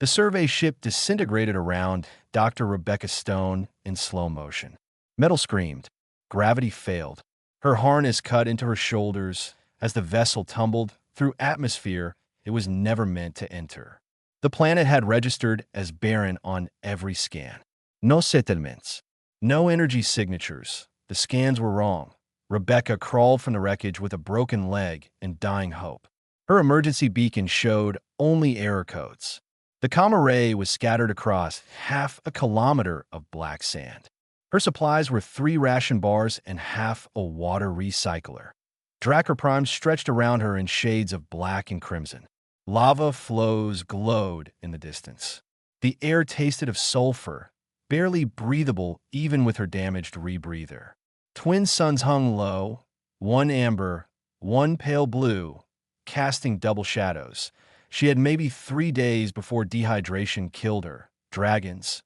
The survey ship disintegrated around Dr. Rebecca Stone in slow motion. Metal screamed. Gravity failed. Her harness cut into her shoulders as the vessel tumbled through atmosphere it was never meant to enter. The planet had registered as barren on every scan. No settlements. No energy signatures. The scans were wrong. Rebecca crawled from the wreckage with a broken leg and dying hope. Her emergency beacon showed only error codes. The Gamma ray was scattered across half a kilometer of black sand. Her supplies were 3 ration bars and half a water recycler. Dracar Prime stretched around her in shades of black and crimson. Lava flows glowed in the distance. The air tasted of sulfur, barely breathable even with her damaged rebreather. Twin suns hung low, one amber, one pale blue, casting double shadows. She had maybe 3 days before dehydration killed her. Dragons.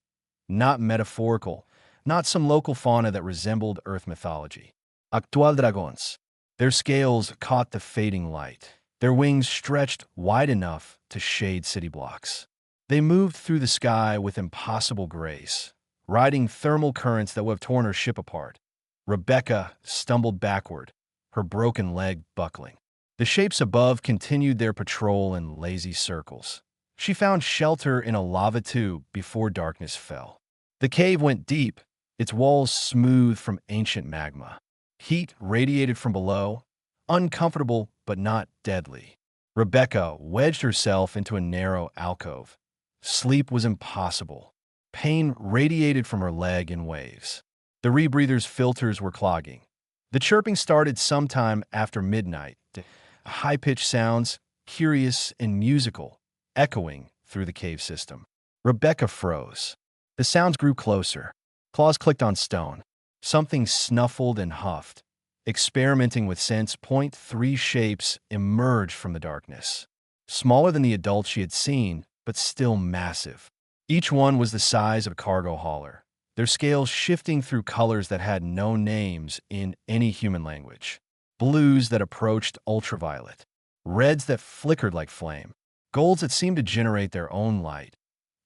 Not metaphorical, not some local fauna that resembled Earth mythology. Actual dragons. Their scales caught the fading light. Their wings stretched wide enough to shade city blocks. They moved through the sky with impossible grace, riding thermal currents that would have torn her ship apart. Rebecca stumbled backward, her broken leg buckling. The shapes above continued their patrol in lazy circles. She found shelter in a lava tube before darkness fell. The cave went deep, its walls smooth from ancient magma. Heat radiated from below, uncomfortable but not deadly. Rebecca wedged herself into a narrow alcove. Sleep was impossible. Pain radiated from her leg in waves. The rebreather's filters were clogging. The chirping started sometime after midnight. High-pitched sounds, curious and musical, echoing through the cave system. Rebecca froze. The sounds grew closer. Claws clicked on stone. Something snuffled and huffed. Experimenting with sense, 3 shapes emerged from the darkness. Smaller than the adults she had seen, but still massive. Each one was the size of a cargo hauler, their scales shifting through colors that had no names in any human language. Blues that approached ultraviolet, reds that flickered like flame, golds that seemed to generate their own light.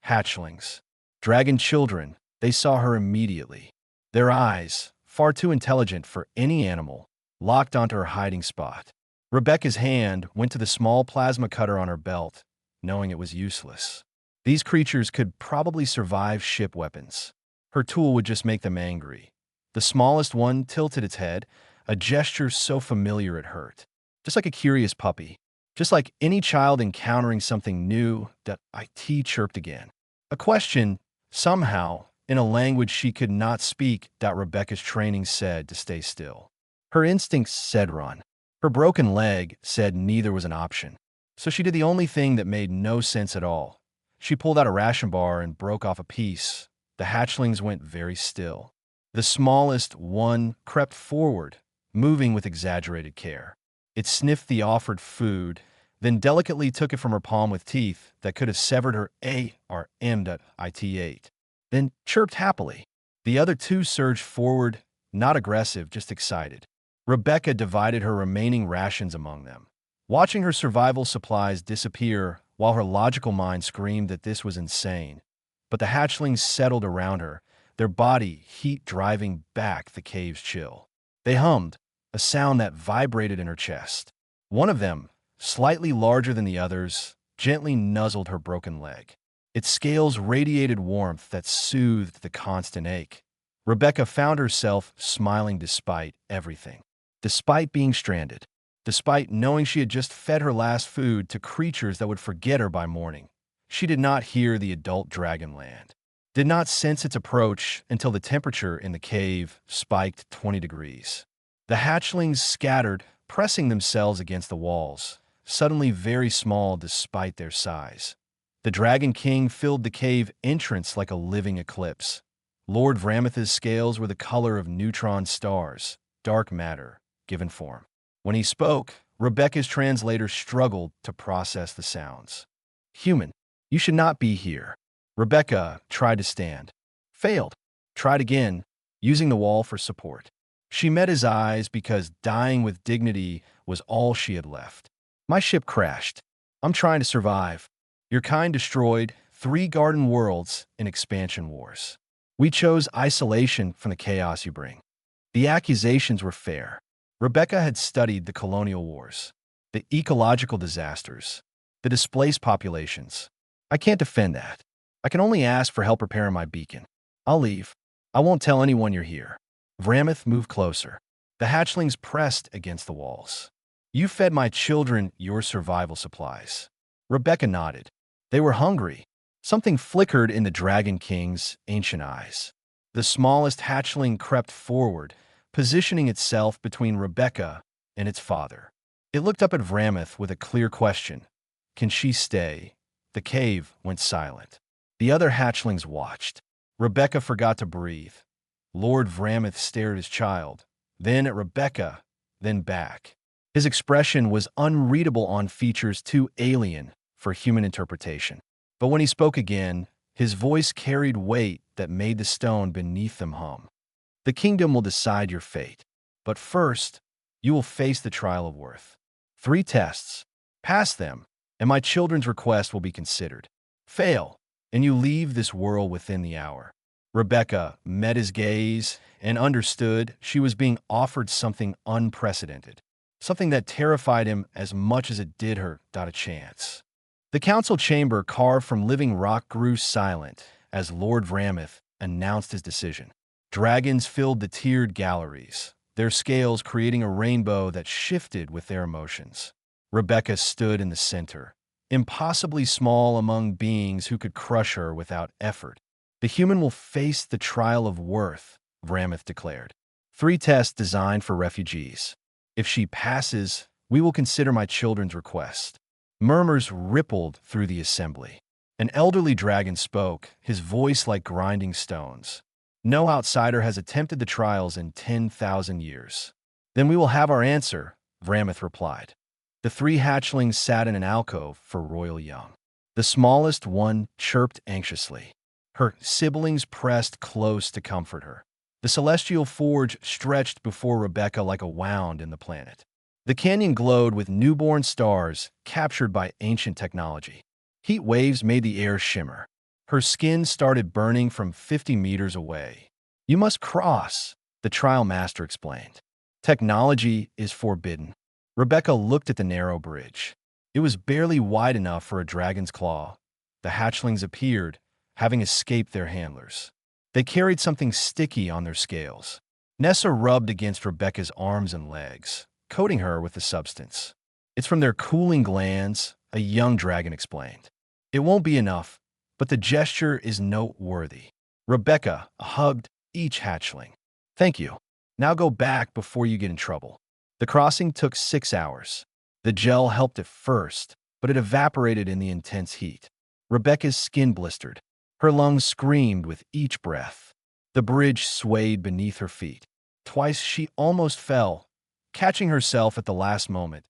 Hatchlings. Dragon children, they saw her immediately. Their eyes, far too intelligent for any animal, locked onto her hiding spot. Rebecca's hand went to the small plasma cutter on her belt, knowing it was useless. These creatures could probably survive ship weapons. Her tool would just make them angry. The smallest one tilted its head, a gesture so familiar it hurt. Just like a curious puppy. Just like any child encountering something new, IT chirped again. A question, somehow, in a language she could not speak, Rebecca's training said to stay still. Her instincts said run. Her broken leg said neither was an option. So she did the only thing that made no sense at all. She pulled out a ration bar and broke off a piece. The hatchlings went very still. The smallest one crept forward, moving with exaggerated care. It sniffed the offered food, then delicately took it from her palm with teeth that could have severed her it ate, then chirped happily. The other 2 surged forward, not aggressive, just excited. Rebecca divided her remaining rations among them, watching her survival supplies disappear while her logical mind screamed that this was insane. But the hatchlings settled around her, their body heat driving back the cave's chill. They hummed, a sound that vibrated in her chest. One of them, slightly larger than the others, gently nuzzled her broken leg. Its scales radiated warmth that soothed the constant ache. Rebecca found herself smiling despite everything. Despite being stranded. Despite knowing she had just fed her last food to creatures that would forget her by morning. She did not hear the adult dragon land. Did not sense its approach until the temperature in the cave spiked 20 degrees. The hatchlings scattered, pressing themselves against the walls, suddenly very small despite their size. The Dragon King filled the cave entrance like a living eclipse. Lord Vramitha's scales were the color of neutron stars, dark matter, given form. When he spoke, Rebecca's translator struggled to process the sounds. Human, you should not be here. Rebecca tried to stand. Failed. Tried again, using the wall for support. She met his eyes because dying with dignity was all she had left. My ship crashed. I'm trying to survive. Your kind destroyed, Three garden worlds in expansion wars. We chose isolation from the chaos you bring. The accusations were fair. Rebecca had studied the colonial wars, the ecological disasters, the displaced populations. I can't defend that. I can only ask for help repairing my beacon. I'll leave. I won't tell anyone you're here. Vramoth moved closer. The hatchlings pressed against the walls. You fed my children your survival supplies. Rebecca nodded. They were hungry. Something flickered in the Dragon King's ancient eyes. The smallest hatchling crept forward, positioning itself between Rebecca and its father. It looked up at Vramoth with a clear question. Can she stay? The cave went silent. The other hatchlings watched. Rebecca forgot to breathe. Lord Vramoth stared at his child, then at Rebecca, then back. His expression was unreadable on features too alien for human interpretation. But when he spoke again, his voice carried weight that made the stone beneath them hum. The kingdom will decide your fate. But first, you will face the trial of worth. 3 tests. Pass them, and my children's request will be considered. Fail, and you leave this world within the hour. Rebecca met his gaze and understood she was being offered something unprecedented, something that terrified him as much as it did her. Not a chance. The council chamber carved from living rock grew silent as Lord Vramoth announced his decision. Dragons filled the tiered galleries, their scales creating a rainbow that shifted with their emotions. Rebecca stood in the center, impossibly small among beings who could crush her without effort. The human will face the trial of worth, Vramoth declared. 3 tests designed for refugees. If she passes, we will consider my children's request. Murmurs rippled through the assembly. An elderly dragon spoke, his voice like grinding stones. No outsider has attempted the trials in 10,000 years. Then we will have our answer, Vramoth replied. The 3 hatchlings sat in an alcove for royal young. The smallest one chirped anxiously. Her siblings pressed close to comfort her. The celestial forge stretched before Rebecca like a wound in the planet. The canyon glowed with newborn stars captured by ancient technology. Heat waves made the air shimmer. Her skin started burning from 50 meters away. You must cross, the trial master explained. Technology is forbidden. Rebecca looked at the narrow bridge. It was barely wide enough for a dragon's claw. The hatchlings appeared, having escaped their handlers. They carried something sticky on their scales. Nessa rubbed against Rebecca's arms and legs, coating her with the substance. It's from their cooling glands, a young dragon explained. It won't be enough, but the gesture is noteworthy. Rebecca hugged each hatchling. Thank you. Now go back before you get in trouble. The crossing took 6 hours. The gel helped at first, but it evaporated in the intense heat. Rebecca's skin blistered. Her lungs screamed with each breath. The bridge swayed beneath her feet. Twice she almost fell, catching herself at the last moment.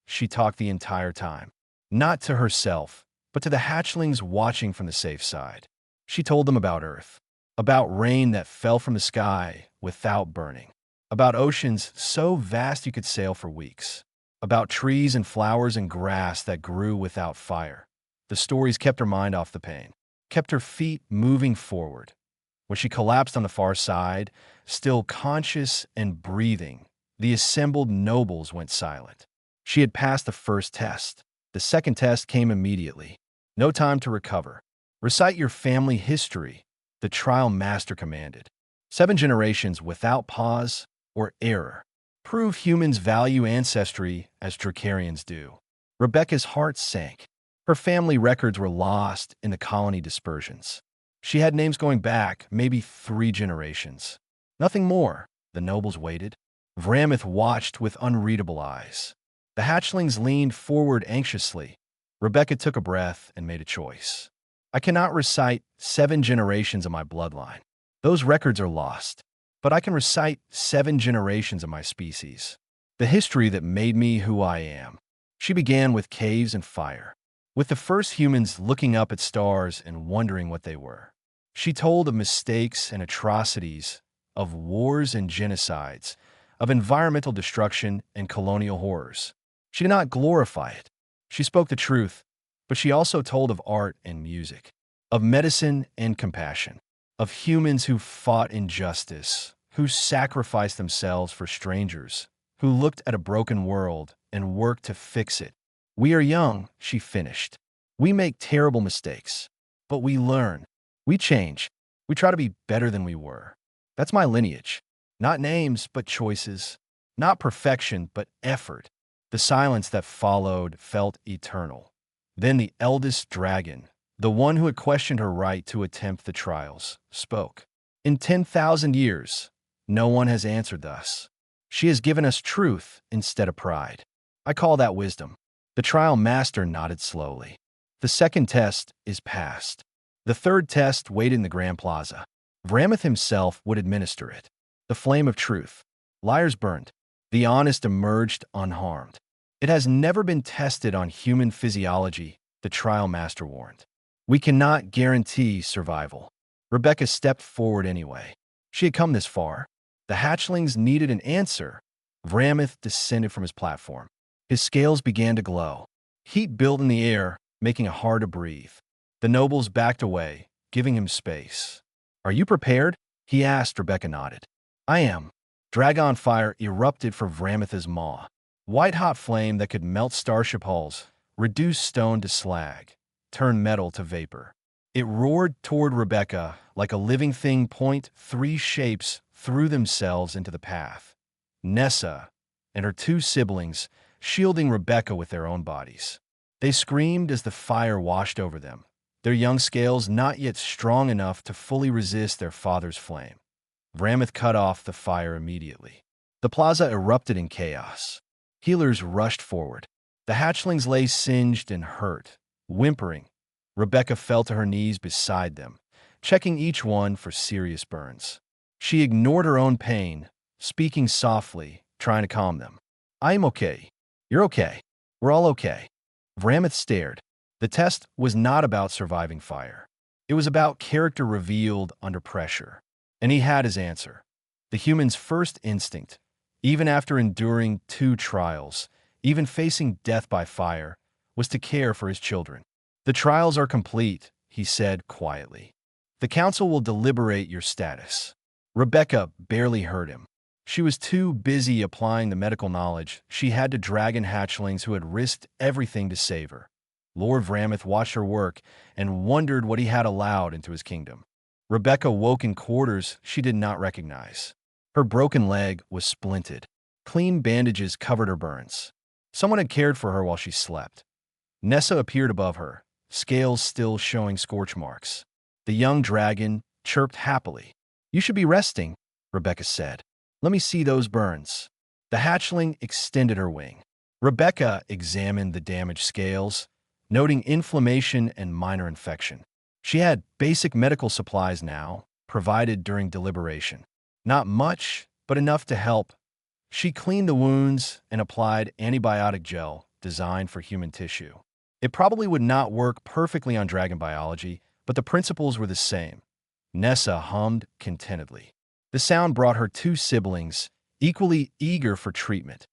She talked the entire time. Not to herself, but to the hatchlings watching from the safe side. She told them about Earth, about rain that fell from the sky without burning, about oceans so vast you could sail for weeks, about trees and flowers and grass that grew without fire. The stories kept her mind off the pain, kept her feet moving forward. When she collapsed on the far side, still conscious and breathing, the assembled nobles went silent. She had passed the first test. The second test came immediately. No time to recover. Recite your family history, the trial master commanded. 7 generations without pause or error. Prove humans value ancestry as dracarians do. Rebecca's heart sank. Her family records were lost in the colony dispersions. She had names going back maybe 3 generations. Nothing more. The nobles waited. Vramoth watched with unreadable eyes. The hatchlings leaned forward anxiously. Rebecca took a breath and made a choice. I cannot recite 7 generations of my bloodline. Those records are lost. But I can recite 7 generations of my species. The history that made me who I am. She began with caves and fire, with the first humans looking up at stars and wondering what they were. She told of mistakes and atrocities, of wars and genocides, of environmental destruction and colonial horrors. She did not glorify it. She spoke the truth, but she also told of art and music. of medicine and compassion, of humans who fought injustice, who sacrificed themselves for strangers, who looked at a broken world and worked to fix it. We are young, she finished. We make terrible mistakes, but we learn. We change. We try to be better than we were. That's my lineage. Not names, but choices. Not perfection, but effort. The silence that followed felt eternal. Then the eldest dragon, the one who had questioned her right to attempt the trials, spoke. In 10,000 years, no one has answered thus. She has given us truth instead of pride. I call that wisdom. The trial master nodded slowly. The second test is passed. The third test waited in the Grand Plaza. Vramoth himself would administer it. The flame of truth. Liars burned. The honest emerged unharmed. It has never been tested on human physiology, the trial master warned. We cannot guarantee survival. Rebecca stepped forward anyway. She had come this far. The hatchlings needed an answer. Vramoth descended from his platform. His scales began to glow. Heat built in the air, making it hard to breathe. The nobles backed away, giving him space. Are you prepared? He asked. Rebecca nodded. I am. Dragon fire erupted from Vramoth's maw. White-hot flame that could melt starship hulls, reduce stone to slag, turn metal to vapor. It roared toward Rebecca like a living thing. Three shapes threw themselves into the path. Nessa and her two siblings, shielding Rebecca with their own bodies. They screamed as the fire washed over them, their young scales not yet strong enough to fully resist their father's flame. Vramoth cut off the fire immediately. The plaza erupted in chaos. Healers rushed forward. The hatchlings lay singed and hurt, whimpering. Rebecca fell to her knees beside them, checking each one for serious burns. She ignored her own pain, speaking softly, trying to calm them. I'm okay. You're okay. We're all okay. Vramoth stared. The test was not about surviving fire. It was about character revealed under pressure. And he had his answer. The human's first instinct, even after enduring 2 trials, even facing death by fire, was to care for his children. The trials are complete, he said quietly. The council will deliberate your status. Rebecca barely heard him. She was too busy applying the medical knowledge she had to dragon hatchlings who had risked everything to save her. Lord Vramoth watched her work and wondered what he had allowed into his kingdom. Rebecca woke in quarters she did not recognize. Her broken leg was splinted. Clean bandages covered her burns. Someone had cared for her while she slept. Nessa appeared above her, scales still showing scorch marks. The young dragon chirped happily. You should be resting, Rebecca said. Let me see those burns. The hatchling extended her wing. Rebecca examined the damaged scales, noting inflammation and minor infection. She had basic medical supplies now, provided during deliberation. Not much, but enough to help. She cleaned the wounds and applied antibiotic gel designed for human tissue. It probably would not work perfectly on dragon biology, but the principles were the same. Nessa hummed contentedly. The sound brought her 2 siblings, equally eager for treatment.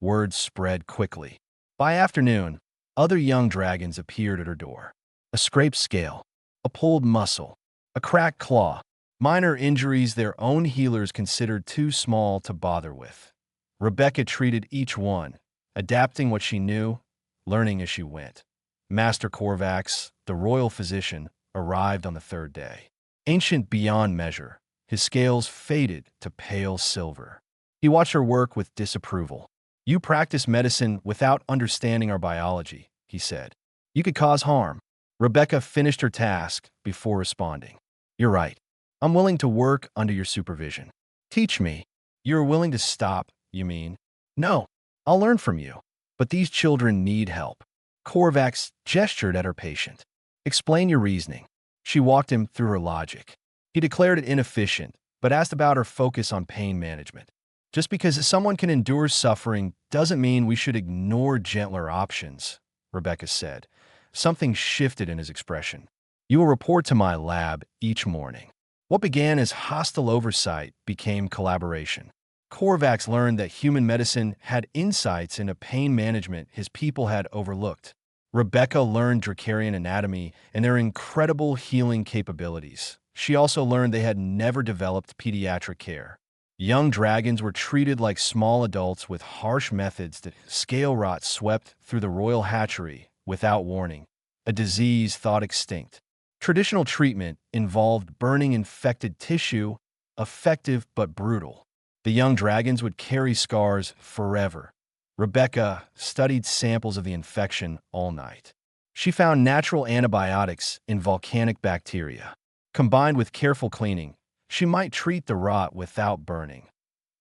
Word spread quickly. By afternoon, other young dragons appeared at her door. A scraped scale, a pulled muscle, a cracked claw, minor injuries their own healers considered too small to bother with. Rebecca treated each one, adapting what she knew, learning as she went. Master Korvax, the royal physician, arrived on the 3rd day. Ancient beyond measure, his scales faded to pale silver. He watched her work with disapproval. You practice medicine without understanding our biology, he said. You could cause harm. Rebecca finished her task before responding. You're right. I'm willing to work under your supervision. Teach me. You're willing to stop, you mean? No, I'll learn from you. But these children need help. Korvax gestured at her patient. Explain your reasoning. She walked him through her logic. He declared it inefficient, but asked about her focus on pain management. Just because someone can endure suffering doesn't mean we should ignore gentler options, Rebecca said. Something shifted in his expression. You will report to my lab each morning. What began as hostile oversight became collaboration. Korvax learned that human medicine had insights into pain management his people had overlooked. Rebecca learned dracarian anatomy and their incredible healing capabilities. She also learned they had never developed pediatric care. Young dragons were treated like small adults with harsh methods that scale rot swept through the royal hatchery without warning, a disease thought extinct. Traditional treatment involved burning infected tissue, effective but brutal. The young dragons would carry scars forever. Rebecca studied samples of the infection all night. She found natural antibiotics in volcanic bacteria. Combined with careful cleaning, she might treat the rot without burning.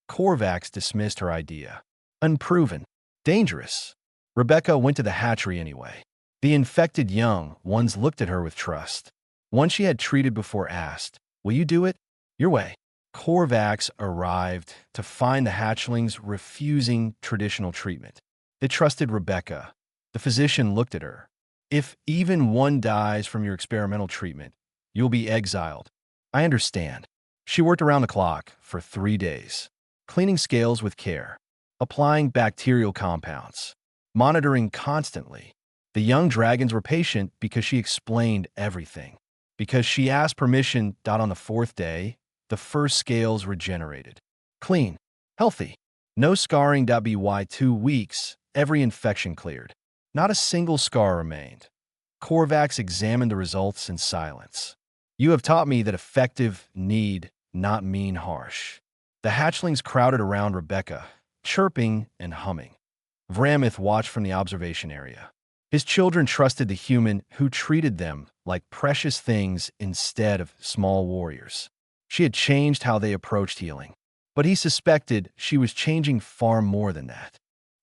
Korvax dismissed her idea. Unproven. Dangerous. Rebecca went to the hatchery anyway. The infected young ones looked at her with trust. One she had treated before asked, "Will you do it? Your way." Korvax arrived to find the hatchlings refusing traditional treatment. They trusted Rebecca. The physician looked at her. "If even one dies from your experimental treatment, you'll be exiled." "I understand." She worked around the clock for 3 days, cleaning scales with care, applying bacterial compounds, monitoring constantly. The young dragons were patient because she explained everything. Because she asked permission. On the 4th day, the first scales regenerated. Clean, healthy, no scarring. By 2 weeks, every infection cleared. Not a single scar remained. Korvax examined the results in silence. "You have taught me that effective need not mean harsh." The hatchlings crowded around Rebecca, chirping and humming. Vramith watched from the observation area. His children trusted the human who treated them like precious things instead of small warriors. She had changed how they approached healing. But he suspected she was changing far more than that.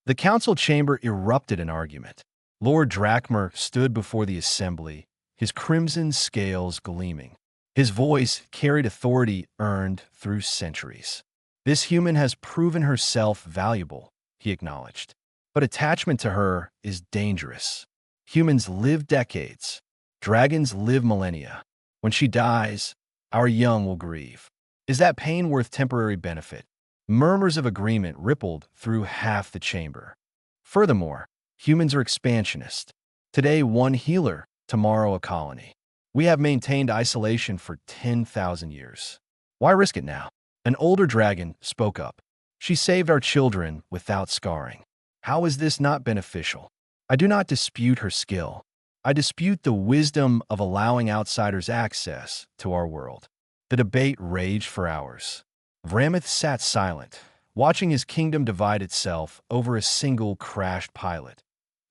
The council chamber erupted in argument. Lord Drakmer stood before the assembly, his crimson scales gleaming. His voice carried authority earned through centuries. "This human has proven herself valuable," he acknowledged. "But attachment to her is dangerous. Humans live decades. Dragons live millennia. When she dies, our young will grieve. Is that pain worth temporary benefit?" Murmurs of agreement rippled through half the chamber. Furthermore, humans are expansionist. Today, one healer, tomorrow a colony. We have maintained isolation for 10,000 years. Why risk it now? An older dragon spoke up. "She saved our children without scarring. How is this not beneficial?" "I do not dispute her skill. I dispute the wisdom of allowing outsiders access to our world." The debate raged for hours. Vramith sat silent, watching his kingdom divide itself over a single crashed pilot.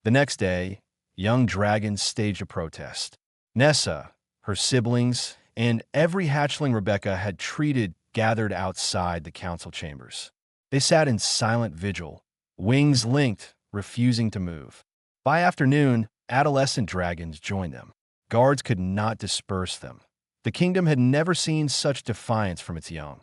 The next day, young dragons staged a protest. Nessa, her siblings, and every hatchling Rebecca had treated gathered outside the council chambers. They sat in silent vigil, wings linked, refusing to move. By afternoon, adolescent dragons joined them. Guards could not disperse them. The kingdom had never seen such defiance from its young.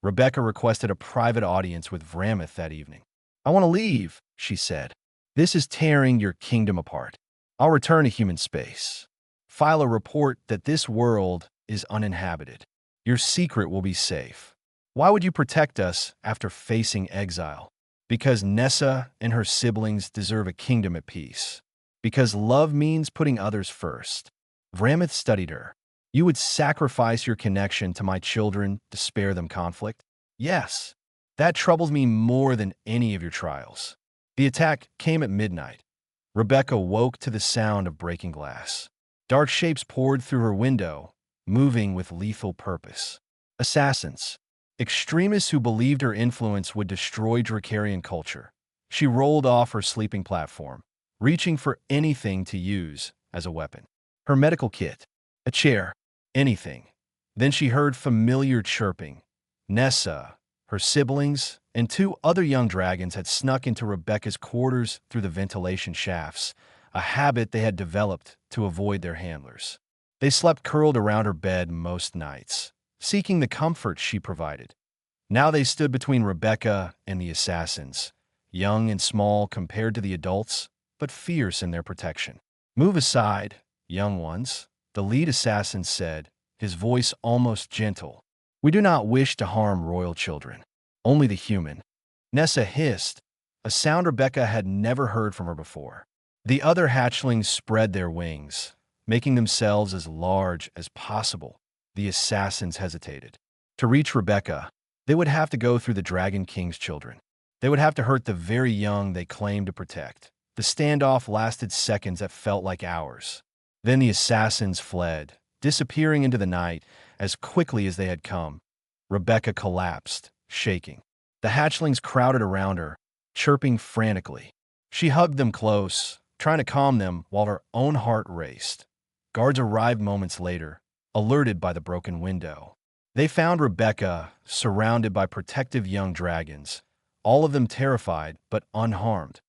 Rebecca requested a private audience with Vramith that evening. "I want to leave," she said. "This is tearing your kingdom apart. I'll return to human space. File a report that this world is uninhabited. Your secret will be safe." "Why would you protect us after facing exile?" "Because Nessa and her siblings deserve a kingdom at peace. Because love means putting others first." Vramith studied her. "You would sacrifice your connection to my children to spare them conflict?" "Yes. That troubles me more than any of your trials." The attack came at midnight. Rebecca woke to the sound of breaking glass. Dark shapes poured through her window, moving with lethal purpose. Assassins. Extremists who believed her influence would destroy dracarian culture. She rolled off her sleeping platform, reaching for anything to use as a weapon. Her medical kit, a chair, anything. Then she heard familiar chirping. Nessa, her siblings, and 2 other young dragons had snuck into Rebecca's quarters through the ventilation shafts, a habit they had developed to avoid their handlers. They slept curled around her bed most nights, seeking the comfort she provided. Now they stood between Rebecca and the assassins, young and small compared to the adults, but fierce in their protection. "Move aside, young ones," the lead assassin said, his voice almost gentle. "We do not wish to harm royal children, only the human." Nessa hissed, a sound Rebecca had never heard from her before. The other hatchlings spread their wings, making themselves as large as possible. The assassins hesitated. To reach Rebecca, they would have to go through the Dragon King's children. They would have to hurt the very young they claimed to protect. The standoff lasted seconds that felt like hours. Then the assassins fled, disappearing into the night as quickly as they had come. Rebecca collapsed, shaking. The hatchlings crowded around her, chirping frantically. She hugged them close, trying to calm them while her own heart raced. Guards arrived moments later, alerted by the broken window. They found Rebecca surrounded by protective young dragons, all of them terrified but unharmed.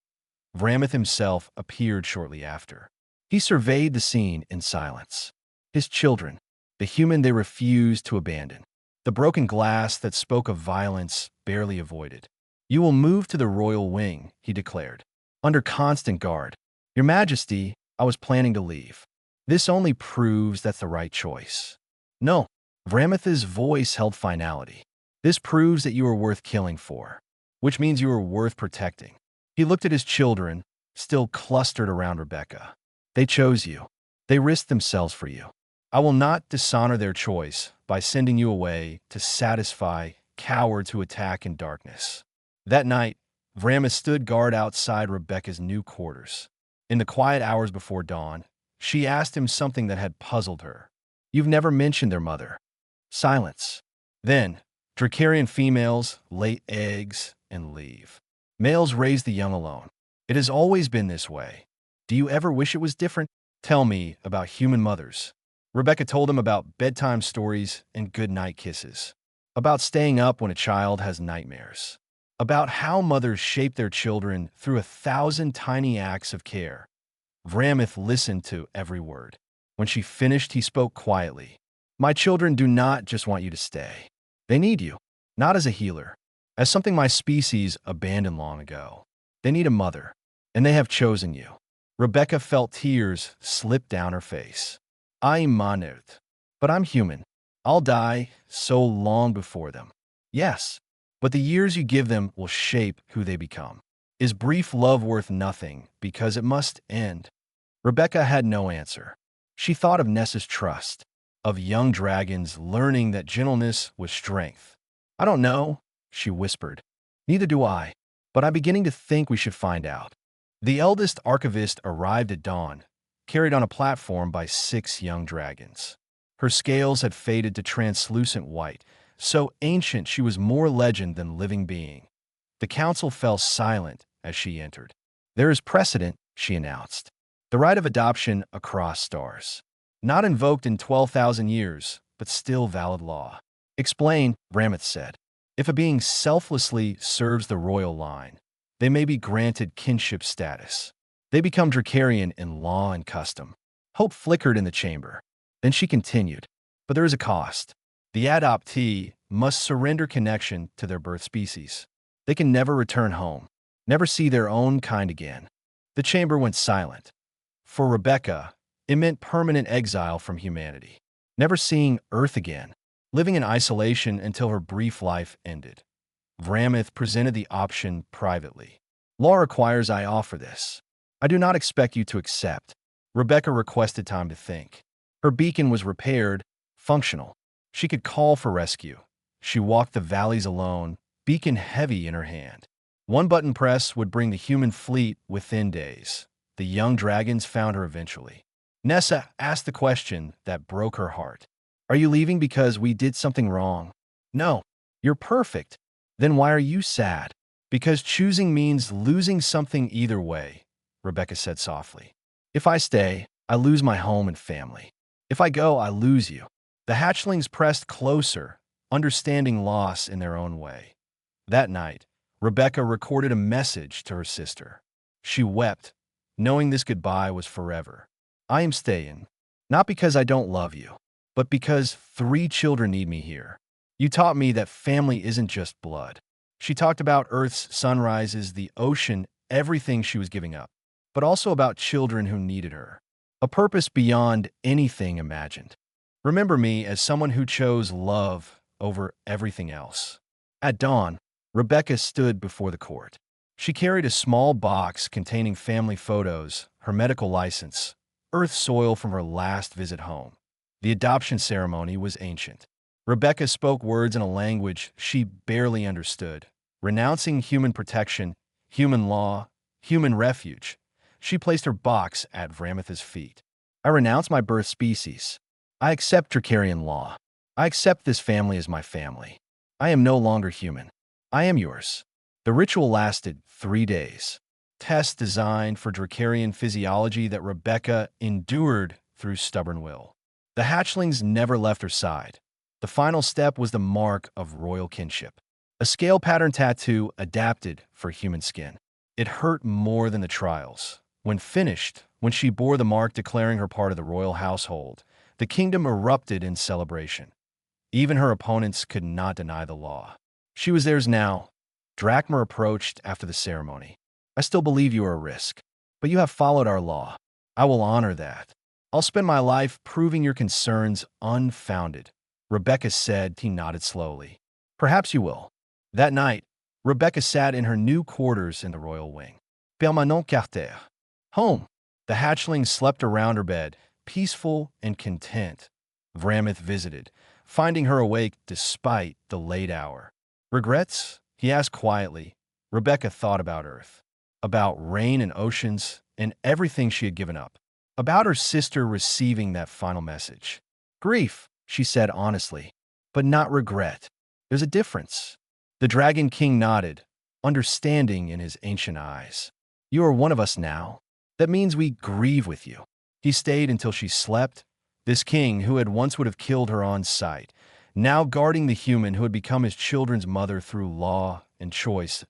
Vramoth himself appeared shortly after. He surveyed the scene in silence. His children, the human they refused to abandon. The broken glass that spoke of violence barely avoided. "You will move to the royal wing," he declared, "under constant guard. Your Majesty, I was planning to leave. This only proves that's the right choice." "No." Vramoth's voice held finality. "This proves that you are worth killing for, which means you are worth protecting." He looked at his children, still clustered around Rebecca. "They chose you. They risked themselves for you. I will not dishonor their choice by sending you away to satisfy cowards who attack in darkness." That night, Vramoth stood guard outside Rebecca's new quarters. In the quiet hours before dawn, she asked him something that had puzzled her. "You've never mentioned their mother." Silence. Then, dracarian females lay eggs and leave. Males raise the young alone. It has always been this way. Do you ever wish it was different? Tell me about human mothers. Rebecca told him about bedtime stories and goodnight kisses, about staying up when a child has nightmares, about how mothers shape their children through 1,000 tiny acts of care. Vramoth listened to every word. When she finished, he spoke quietly. "My children do not just want you to stay. They need you, not as a healer, as something my species abandoned long ago. They need a mother, and they have chosen you." Rebecca felt tears slip down her face. "I'm Manut, but I'm human. I'll die so long before them." "Yes, but the years you give them will shape who they become. Is brief love worth nothing because it must end?" Rebecca had no answer. She thought of Nessa's trust, of young dragons learning that gentleness was strength. "I don't know," she whispered. "Neither do I, but I'm beginning to think we should find out." The eldest archivist arrived at dawn, carried on a platform by 6 young dragons. Her scales had faded to translucent white, so ancient she was more legend than living being. The council fell silent as she entered. "There is precedent," she announced. "The right of adoption across stars. Not invoked in 12,000 years, but still valid law." "Explain," Vramoth said. "If a being selflessly serves the royal line, they may be granted kinship status. They become dracarian in law and custom." Hope flickered in the chamber. Then she continued, "But there is a cost. The adoptee must surrender connection to their birth species. They can never return home, never see their own kind again." The chamber went silent. For Rebecca, it meant permanent exile from humanity, never seeing Earth again, living in isolation until her brief life ended. Vramoth presented the option privately. "Law requires I offer this. I do not expect you to accept." Rebecca requested time to think. Her beacon was repaired, functional. She could call for rescue. She walked the valleys alone, beacon heavy in her hand. One button press would bring the human fleet within days. The young dragons found her eventually. Nessa asked the question that broke her heart. "Are you leaving because we did something wrong?" "No. You're perfect." "Then why are you sad?" "Because choosing means losing something either way," Rebecca said softly. "If I stay, I lose my home and family. If I go, I lose you." The hatchlings pressed closer, understanding loss in their own way. That night, Rebecca recorded a message to her sister. She wept, knowing this goodbye was forever. "I am staying, not because I don't love you, but because 3 children need me here. You taught me that family isn't just blood." She talked about Earth's sunrises, the ocean, everything she was giving up, but also about children who needed her. A purpose beyond anything imagined. "Remember me as someone who chose love over everything else." At dawn, Rebecca stood before the court. She carried a small box containing family photos, her medical license, earth soil from her last visit home. The adoption ceremony was ancient. Rebecca spoke words in a language she barely understood, renouncing human protection, human law, human refuge. She placed her box at Vramitha's feet. I renounce my birth species. I accept dracarian law. I accept this family as my family. I am no longer human. I am yours. The ritual lasted 3 days. Tests designed for dracarian physiology that Rebecca endured through stubborn will. The hatchlings never left her side. The final step was the mark of royal kinship, a scale pattern tattoo adapted for human skin. It hurt more than the trials. When finished, when she bore the mark declaring her part of the royal household, the kingdom erupted in celebration. Even her opponents could not deny the law. She was theirs now. Drachmer approached after the ceremony. I still believe you are a risk, but you have followed our law. I will honor that. I'll spend my life proving your concerns unfounded. Rebecca said. He nodded slowly. Perhaps you will. That night, Rebecca sat in her new quarters in the royal wing. Permanent quartier. Home. The hatchlings slept around her bed, peaceful and content. Vramith visited, finding her awake despite the late hour. Regrets? He asked quietly. Rebecca thought about Earth, about rain and oceans, and everything she had given up. About her sister receiving that final message. Grief, she said honestly, but not regret. There's a difference. The Dragon King nodded, understanding in his ancient eyes. You are one of us now. That means we grieve with you. He stayed until she slept. This king, who had once would have killed her on sight, now guarding the human who had become his children's mother through law and choice.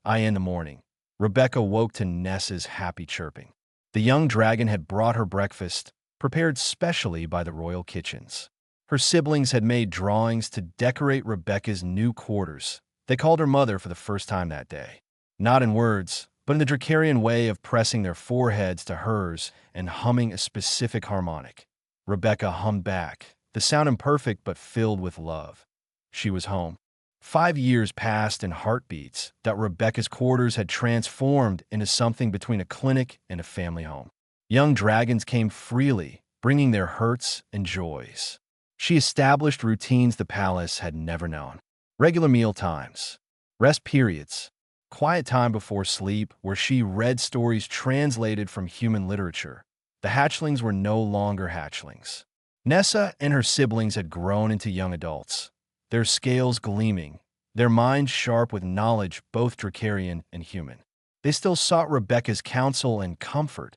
In the morning, Rebecca woke to Nessa's happy chirping. The young dragon had brought her breakfast, prepared specially by the royal kitchens. Her siblings had made drawings to decorate Rebecca's new quarters. They called her mother for the first time that day. Not in words, but in the dracarian way of pressing their foreheads to hers and humming a specific harmonic. Rebecca hummed back, the sound imperfect but filled with love. She was home. 5 years passed in heartbeats that Rebecca's quarters had transformed into something between a clinic and a family home. Young dragons came freely, bringing their hurts and joys. She established routines the palace had never known. Regular meal times, rest periods, quiet time before sleep where she read stories translated from human literature. The hatchlings were no longer hatchlings. Nessa and her siblings had grown into young adults, their scales gleaming, their minds sharp with knowledge both dracarian and human. They still sought Rebecca's counsel and comfort.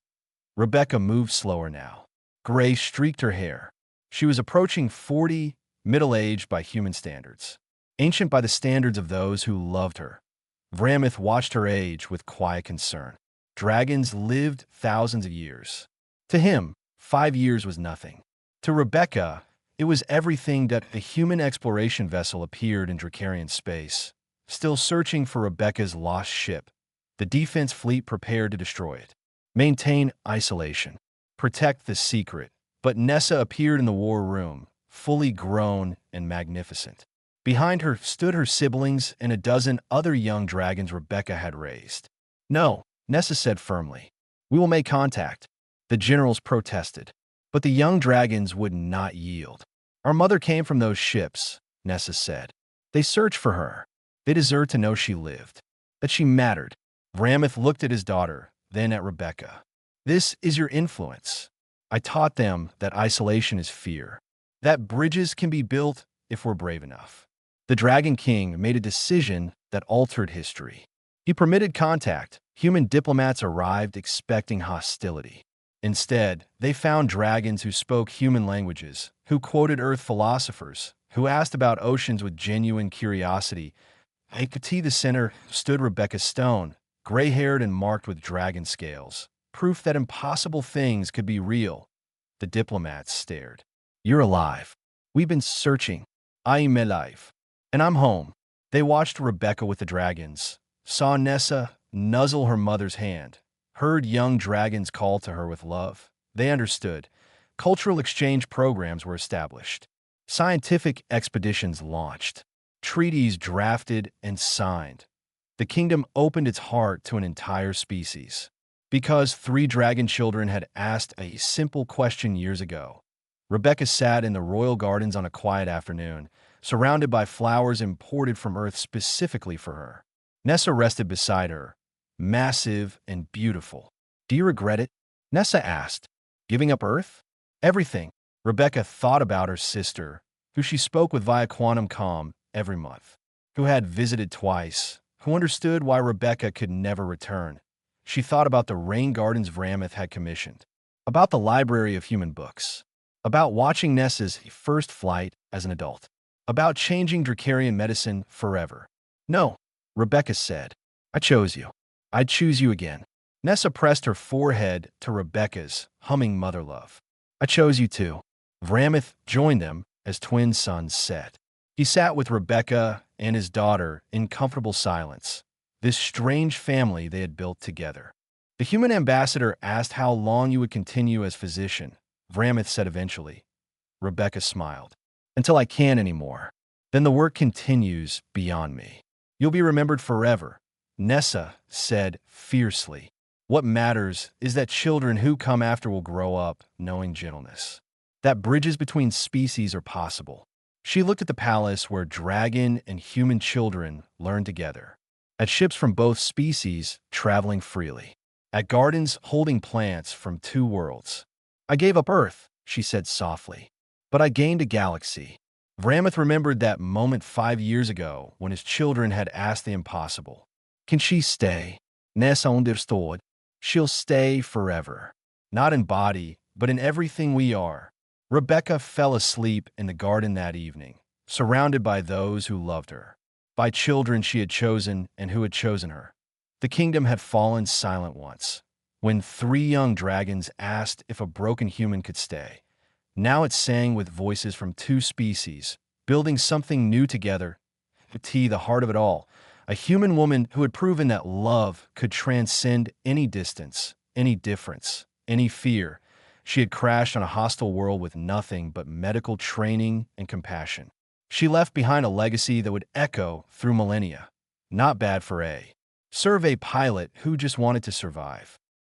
Rebecca moved slower now. Gray streaked her hair. She was approaching 40, middle-aged by human standards, ancient by the standards of those who loved her. Vramith watched her age with quiet concern. Dragons lived thousands of years. To him, 5 years was nothing. To Rebecca, it was everything that a human exploration vessel appeared in dracarian space, still searching for Rebecca's lost ship. The defense fleet prepared to destroy it. Maintain isolation. Protect the secret. But Nessa appeared in the war room, fully grown and magnificent. Behind her stood her siblings and a dozen other young dragons Rebecca had raised. No, Nessa said firmly. We will make contact. The generals protested, but the young dragons would not yield. Our mother came from those ships, Nessa said. They searched for her. They deserved to know she lived, that she mattered. Vramith looked at his daughter, then at Rebecca. This is your influence. I taught them that isolation is fear, that bridges can be built if we're brave enough. The Dragon King made a decision that altered history. He permitted contact. Human diplomats arrived expecting hostility. Instead, they found dragons who spoke human languages, who quoted Earth philosophers, who asked about oceans with genuine curiosity. At the center stood Rebecca Stone, gray-haired and marked with dragon scales, proof that impossible things could be real. The diplomats stared. You're alive. We've been searching. I'm alive. And I'm home. They watched Rebecca with the dragons, saw Nessa nuzzle her mother's hand, heard young dragons call to her with love. They understood. Cultural exchange programs were established. Scientific expeditions launched. Treaties drafted and signed. The kingdom opened its heart to an entire species. Because 3 dragon children had asked a simple question years ago. Rebecca sat in the royal gardens on a quiet afternoon, surrounded by flowers imported from Earth specifically for her. Nessa rested beside her, massive and beautiful. "Do you regret it?" Nessa asked. "Giving up Earth?" "Everything." Rebecca thought about her sister, who she spoke with via quantum comm every month, who had visited twice, who understood why Rebecca could never return. She thought about the rain gardens Vramoth had commissioned, about the library of human books, about watching Nessa's first flight as an adult, about changing dracarian medicine forever. "No," Rebecca said. "I chose you. I'd choose you again." Nessa pressed her forehead to Rebecca's, humming mother love. "I chose you too." Vramoth joined them as twin suns set. He sat with Rebecca and his daughter in comfortable silence, this strange family they had built together. The human ambassador asked how long you would continue as physician. Vramoth said eventually. Rebecca smiled. "Until I can't anymore. Then the work continues beyond me. You'll be remembered forever," Nessa said fiercely. "What matters is that children who come after will grow up knowing gentleness, that bridges between species are possible." She looked at the palace where dragon and human children learned together, at ships from both species traveling freely, at gardens holding plants from 2 worlds. "I gave up Earth," she said softly, "but I gained a galaxy." Vramoth remembered that moment 5 years ago when his children had asked the impossible. "Can she stay?" Nessa understood. "She'll stay forever. Not in body, but in everything we are." Rebecca fell asleep in the garden that evening, surrounded by those who loved her, by children she had chosen and who had chosen her. The kingdom had fallen silent once, when 3 young dragons asked if a broken human could stay. Now it sang with voices from 2 species, building something new together. The heart of it all, a human woman who had proven that love could transcend any distance, any difference, any fear. She had crashed on a hostile world with nothing but medical training and compassion. She left behind a legacy that would echo through millennia. Not bad for a survey pilot who just wanted to survive.